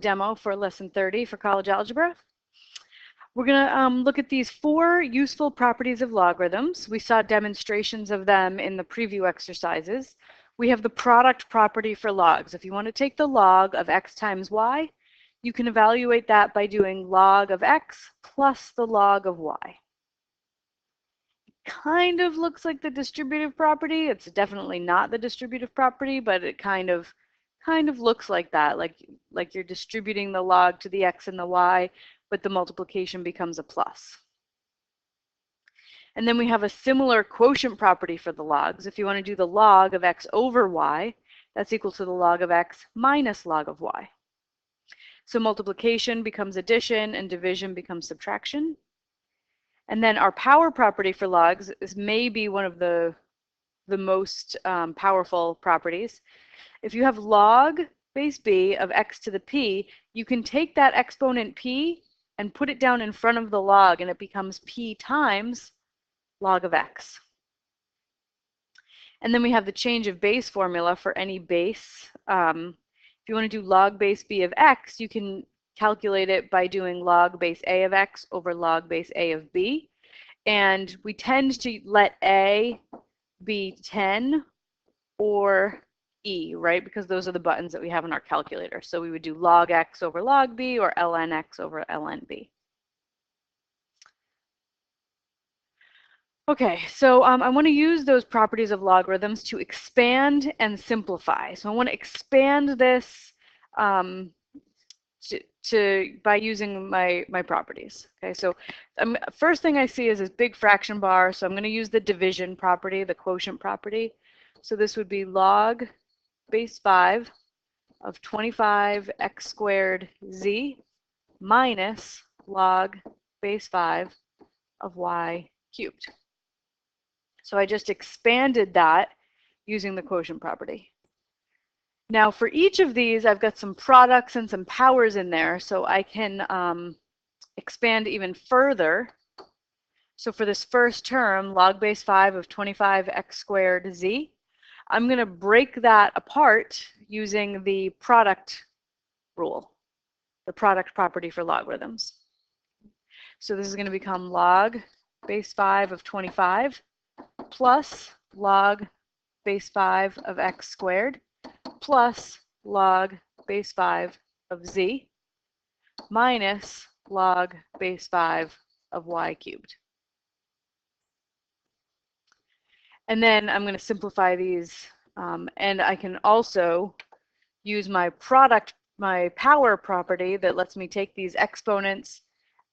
demo for lesson 30 for college algebra. We're going to look at these 4 useful properties of logarithms. We saw demonstrations of them in the preview exercises. We have the product property for logs. If you want to take the log of x times y, you can evaluate that by doing log of x plus the log of y. Kind of looks like the distributive property. It's definitely not the distributive property, but it kind of looks like that, like you're distributing the log to the x and the y, but the multiplication becomes a plus. And then we have a similar quotient property for the logs. If you want to do the log of x over y, that's equal to the log of x minus log of y. So multiplication becomes addition and division becomes subtraction. And then our power property for logs is maybe one of the most powerful properties. If you have log base b of x to the p, you can take that exponent p and put it down in front of the log, and it becomes p times log of x. And then we have the change of base formula for any base. If you want to do log base b of x, you can calculate it by doing log base a of x over log base a of b. And we tend to let a be 10 or e, right? Because those are the buttons that we have in our calculator. So we would do log x over log b or ln x over ln b. Okay, so I want to use those properties of logarithms to expand and simplify. So I want to expand this by using my properties. Okay, so first thing I see is this big fraction bar, so I'm going to use the division property, the quotient property. So this would be log base 5 of 25 x squared z minus log base 5 of y cubed. So I just expanded that using the quotient property. Now for each of these, I've got some products and some powers in there, so I can expand even further. So for this first term, log base 5 of 25 x squared z, I'm going to break that apart using the product rule, the product property for logarithms. So this is going to become log base 5 of 25 plus log base 5 of x squared plus log base 5 of z minus log base 5 of y cubed. And then I'm going to simplify these, and I can also use my power property that lets me take these exponents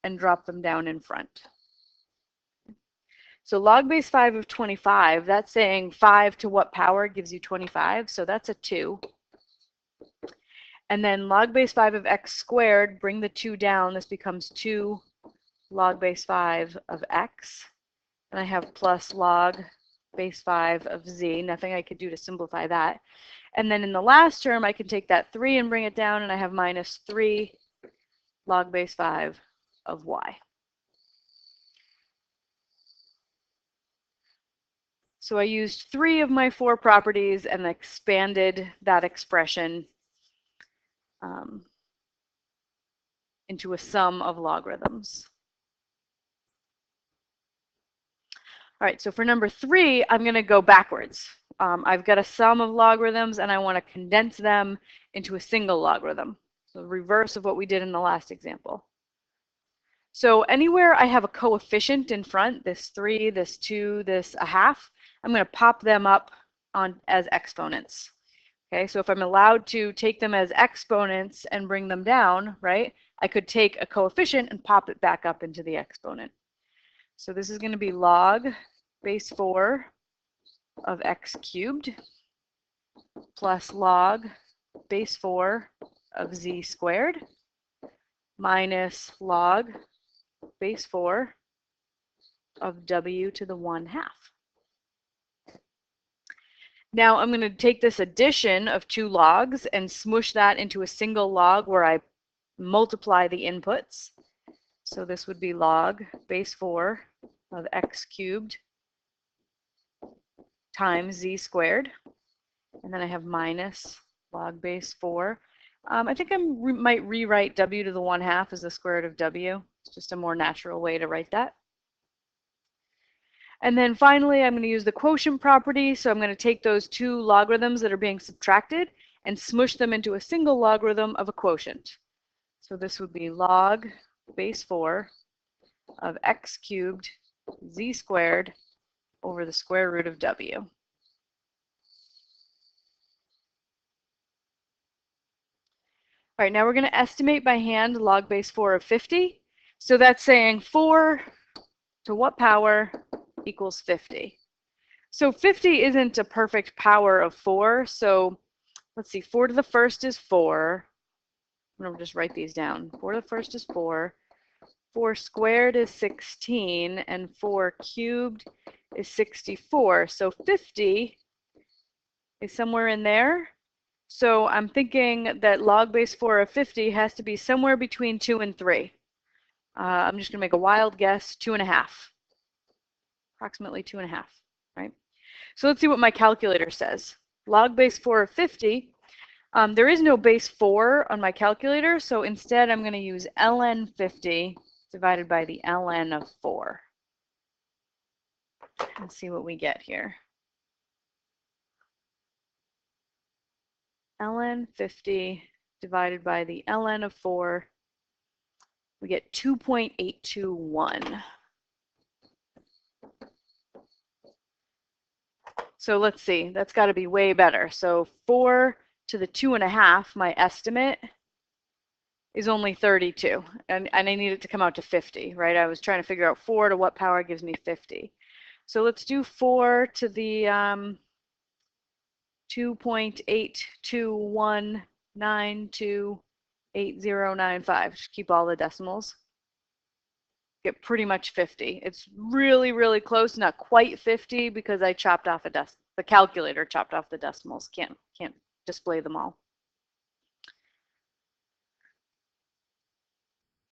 and drop them down in front. So log base 5 of 25, that's saying 5 to what power gives you 25, so that's a 2. And then log base 5 of x squared, bring the 2 down, this becomes 2 log base 5 of x. And I have plus log base 5 of z, nothing I could do to simplify that. And then in the last term, I can take that 3 and bring it down, and I have minus 3 log base 5 of y. So I used 3 of my 4 properties and expanded that expression into a sum of logarithms. All right, so for number 3, I'm going to go backwards. I've got a sum of logarithms, and I want to condense them into a single logarithm. So the reverse of what we did in the last example. So anywhere I have a coefficient in front, this 3, this 2, this a half, I'm going to pop them up as exponents. Okay, so if I'm allowed to take them as exponents and bring them down, right, I could take a coefficient and pop it back up into the exponent. So this is going to be log base 4 of x cubed plus log base 4 of z squared minus log base 4 of w to the 1/2. Now I'm going to take this addition of 2 logs and smush that into a single log where I multiply the inputs. So this would be log base 4 of x cubed times z squared. And then I have minus log base 4 I think I might rewrite w to the 1/2 as the square root of w. It's just a more natural way to write that. And then finally, I'm going to use the quotient property. So I'm going to take those two logarithms that are being subtracted and smush them into a single logarithm of a quotient. So this would be log base 4 of x cubed z squared over the square root of w. All right, now we're going to estimate by hand log base 4 of 50. So that's saying 4 to what power equals 50. So 50 isn't a perfect power of 4. So let's see, 4 to the first is 4. I'm going to just write these down. 4 to the first is 4. 4 squared is 16, and 4 cubed is 64. So 50 is somewhere in there. So I'm thinking that log base 4 of 50 has to be somewhere between 2 and 3. I'm just going to make a wild guess, 2.5. Approximately 2.5, right? So let's see what my calculator says. Log base 4 of 50. There is no base 4 on my calculator, so instead I'm going to use ln 50 divided by the ln of 4. Let's see what we get here. Ln 50 divided by the ln of 4, we get 2.821. So let's see, that's got to be way better. So 4 to the 2.5, my estimate, is only 32. And I need it to come out to 50, right? I was trying to figure out 4 to what power gives me 50. So let's do 4 to the 2.821928095. Just keep all the decimals. Get pretty much 50. It's really, really close, not quite 50 because I chopped off a the calculator chopped off the decimals. Can't display them all.